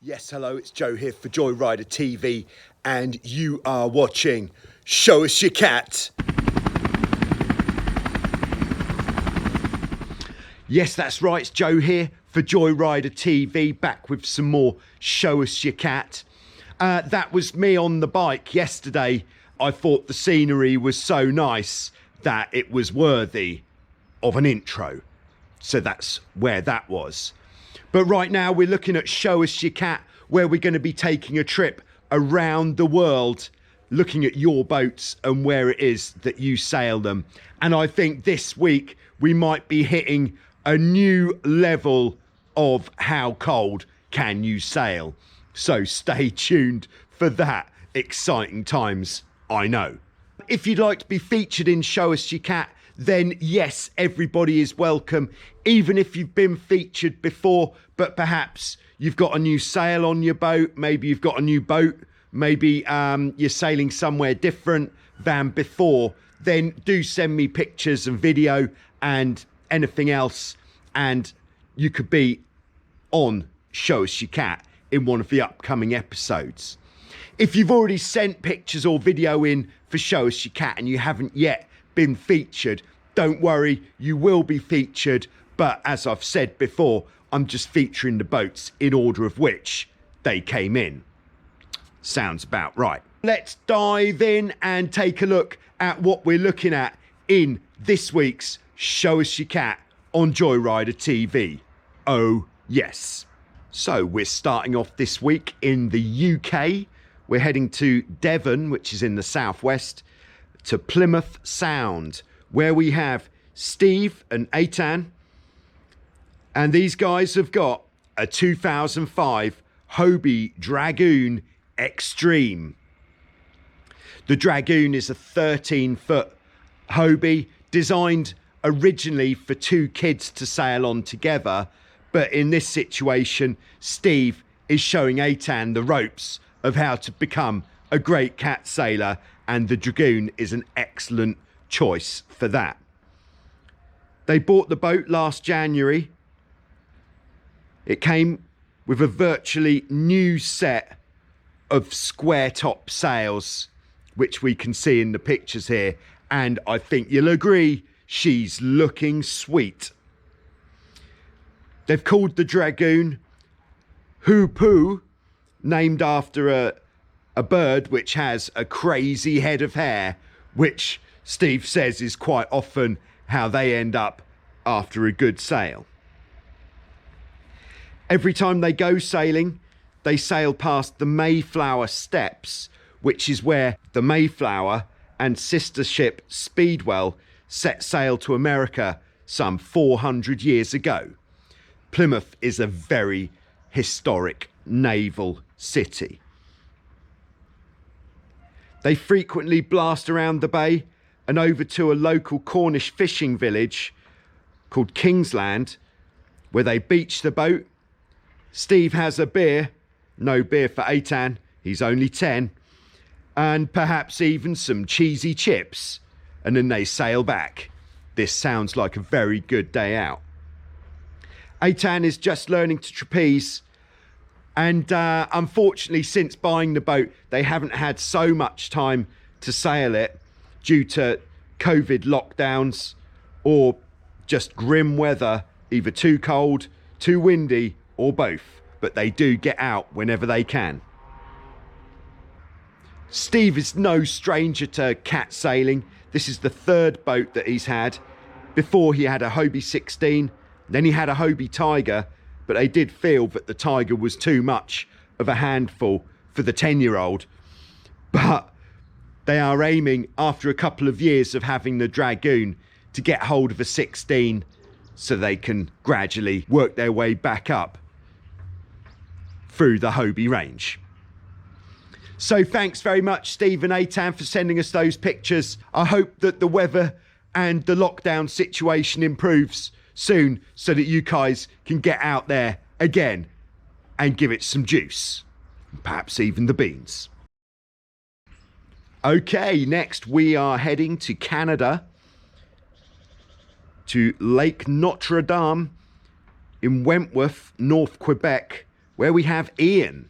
Yes, hello, it's Joe here for Joyrider TV, and you are watching Show Us Your Cat. Yes, that's right, it's Joe here for Joyrider TV, back with some more Show Us Your Cat. That was me on the bike yesterday. I thought the scenery was so nice that it was worthy of an intro. So that's where that was. But right now we're looking at Show Us Your Cat, where we're going to be taking a trip around the world, looking at your boats and where it is that you sail them. And I think this week we might be hitting a new level of how cold can you sail. So stay tuned for that. Exciting times, I know. If you'd like to be featured in Show Us Your Cat, then yes, everybody is welcome, even if you've been featured before, but perhaps you've got a new sail on your boat, maybe you've got a new boat, maybe you're sailing somewhere different than before, then do send me pictures and video and anything else, and you could be on Show Us Your Cat in one of the upcoming episodes. If you've already sent pictures or video in for Show Us Your Cat and you haven't yet been featured, don't worry, you will be featured, but as I've said before, I'm just featuring the boats in order of which they came in. Sounds about right. Let's dive in and take a look at what we're looking at in this week's Show Us Your Cat on Joyrider TV. Oh yes. So we're starting off this week in the UK. We're heading to Devon, which is in the southwest, to Plymouth Sound, where we have Steve and Atan, and these guys have got a 2005 Hobie Dragoon Extreme. The Dragoon is a 13-foot Hobie designed originally for two kids to sail on together, but in this situation Steve is showing Atan the ropes of how to become a great cat sailor, and the Dragoon is an excellent choice for that. They bought the boat last January. It came with a virtually new set of square top sails, which we can see in the pictures here, and I think you'll agree she's looking sweet. They've called the Dragoon Hoo-Poo, named after a bird which has a crazy head of hair, which Steve says is quite often how they end up after a good sail. Every time they go sailing, they sail past the Mayflower Steps, which is where the Mayflower and sister ship Speedwell set sail to America some 400 years ago. Plymouth is a very historic naval city. They frequently blast around the bay and over to a local Cornish fishing village called Kingsland, where they beach the boat. Steve has a beer, no beer for Atan, he's only 10, and perhaps even some cheesy chips, and then they sail back. This sounds like a very good day out. Atan is just learning to trapeze, and unfortunately since buying the boat they haven't had so much time to sail it due to COVID lockdowns or just grim weather, either too cold, too windy, or both, but they do get out whenever they can. Steve is no stranger to cat sailing. This is the third boat that he's had. Before he had a Hobie 16, then he had a Hobie Tiger, but they did feel that the Tiger was too much of a handful for the 10-year-old. But they are aiming, after a couple of years of having the Dragoon, to get hold of a 16 so they can gradually work their way back up through the Hobie range. So thanks very much, Steve and Atan, for sending us those pictures. I hope that the weather and the lockdown situation improves soon so that you guys can get out there again and give it some juice, perhaps even the beans. Okay, next we are heading to Canada, to Lake Notre Dame in Wentworth, North Quebec, where we have Ian.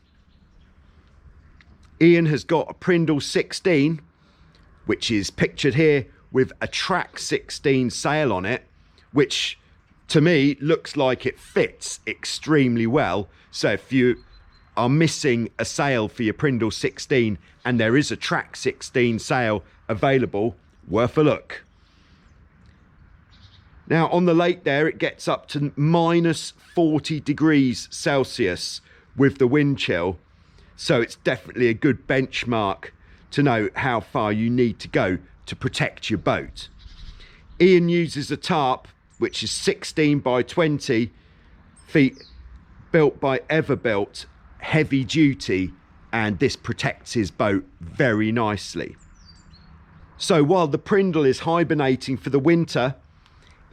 Ian has got a Prindle 16, which is pictured here with a track 16 sail on it, which to me looks like it fits extremely well. So if you are missing a sail for your Prindle 16 and there is a track 16 sail available, worth a look. Now on the lake there, it gets up to -40 degrees Celsius with the wind chill. So it's definitely a good benchmark to know how far you need to go to protect your boat. Ian uses a tarp, which is 16 by 20 feet, built by Everbuilt, heavy duty, and this protects his boat very nicely. So while the Prindle is hibernating for the winter,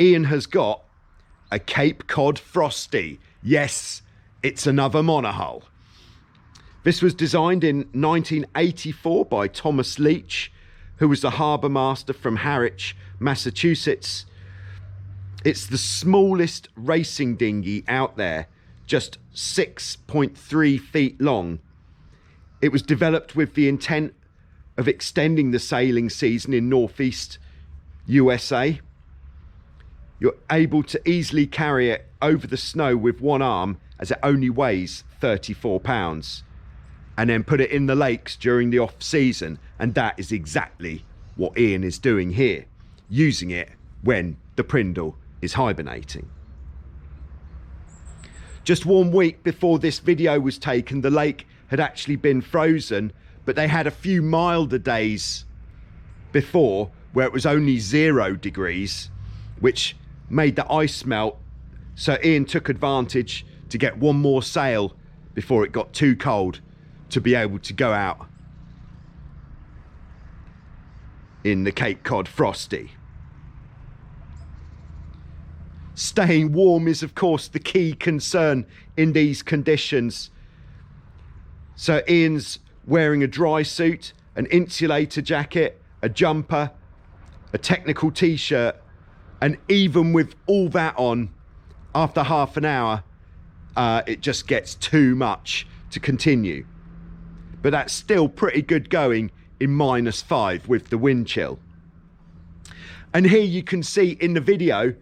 Ian has got a Cape Cod Frosty. Yes, it's another monohull. This was designed in 1984 by Thomas Leach, who was the harbour master from Harwich, Massachusetts. It's the smallest racing dinghy out there, just 6.3 feet long. It was developed with the intent of extending the sailing season in northeast USA. You're able to easily carry it over the snow with one arm, as it only weighs 34 pounds. And then put it in the lakes during the off season, and that is exactly what Ian is doing here, using it when the Prindle is hibernating. Just 1 week before this video was taken, the lake had actually been frozen, but they had a few milder days before where it was only 0 degrees, which made the ice melt. So Ian took advantage to get one more sail before it got too cold to be able to go out in the Cape Cod Frosty. Staying warm is of course the key concern in these conditions. So Ian's wearing a dry suit, an insulator jacket, a jumper, a technical t-shirt, and even with all that on, after half an hour, it just gets too much to continue. But that's still pretty good going in -5 with the wind chill. And here you can see in the video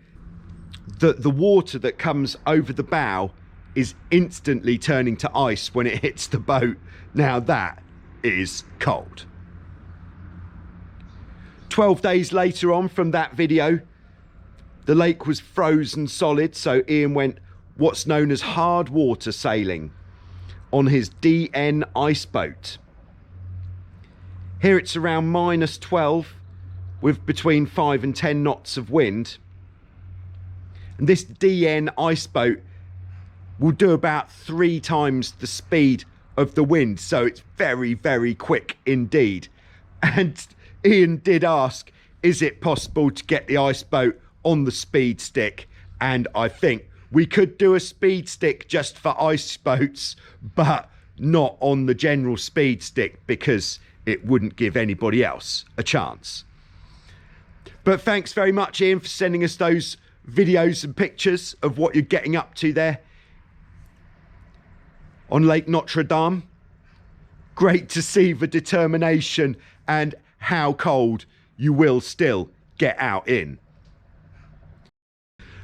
that the water that comes over the bow is instantly turning to ice when it hits the boat. Now that is cold. 12 days later on from that video, the lake was frozen solid, so Ian went what's known as hard water sailing on his DN ice boat. Here it's around -12 with between 5 and 10 knots of wind. And this DN ice boat will do about 3 times the speed of the wind, so it's very, very quick indeed. And Ian did ask, is it possible to get the ice boat on the speed stick? And I think we could do a speed stick just for ice boats, but not on the general speed stick because it wouldn't give anybody else a chance. But thanks very much, Ian, for sending us those videos and pictures of what you're getting up to there on Lake Notre Dame. Great to see the determination and how cold you will still get out in.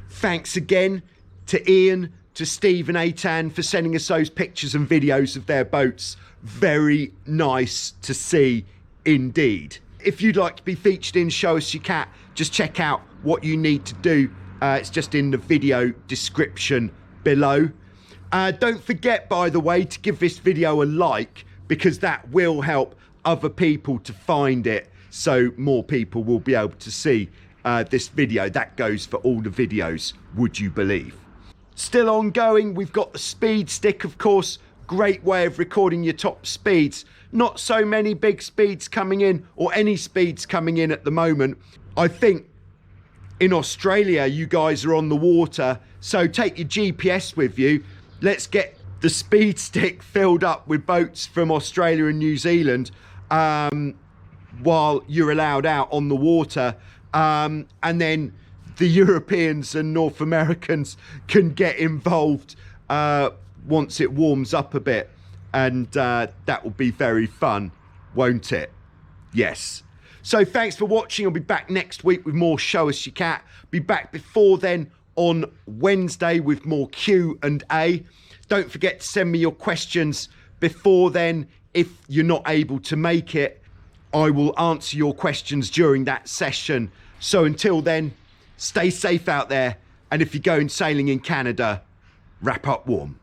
Thanks again to Ian, to Steve and Atan for sending us those pictures and videos of their boats. Very nice to see indeed. If you'd like to be featured in Show Us Your Cat, just check out what you need to do. It's just in the video description below. Don't forget, by the way, to give this video a like, because that will help other people to find it, so more people will be able to see this video. That goes for all the videos, would you believe. Still ongoing, we've got the speed stick, of course. Great way of recording your top speeds. Not so many big speeds coming in, or any speeds coming in at the moment. I think in Australia you guys are on the water, so take your GPS with you. Let's get the speed stick filled up with boats from Australia and New Zealand while you're allowed out on the water, and then the Europeans and North Americans can get involved once it warms up a bit, and that will be very fun, won't it? Yes. So thanks for watching. I'll be back next week with more Show Us Your Cat. Be back before then on Wednesday with more Q&A. Don't forget to send me your questions before then. If you're not able to make it, I will answer your questions during that session. So until then, stay safe out there. And if you're going sailing in Canada, wrap up warm.